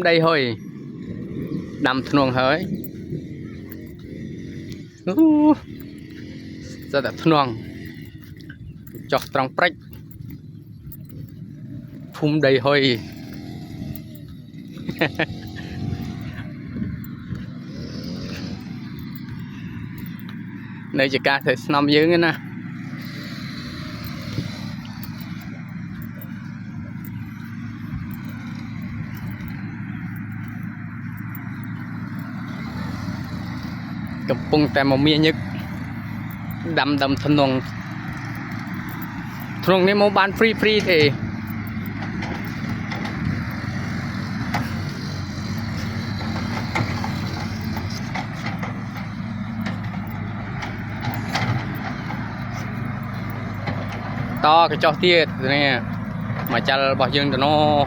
đây thôi đâm thuông hơi giờ đã thuông chọc trong prách đây thôi đây chỉ ca thể nằm dưới cái nè cầm bung tại một miếng nhất đâm thân thuông này mau bán free thì to cái cho tiệt này mà chả bỏ dương cho nó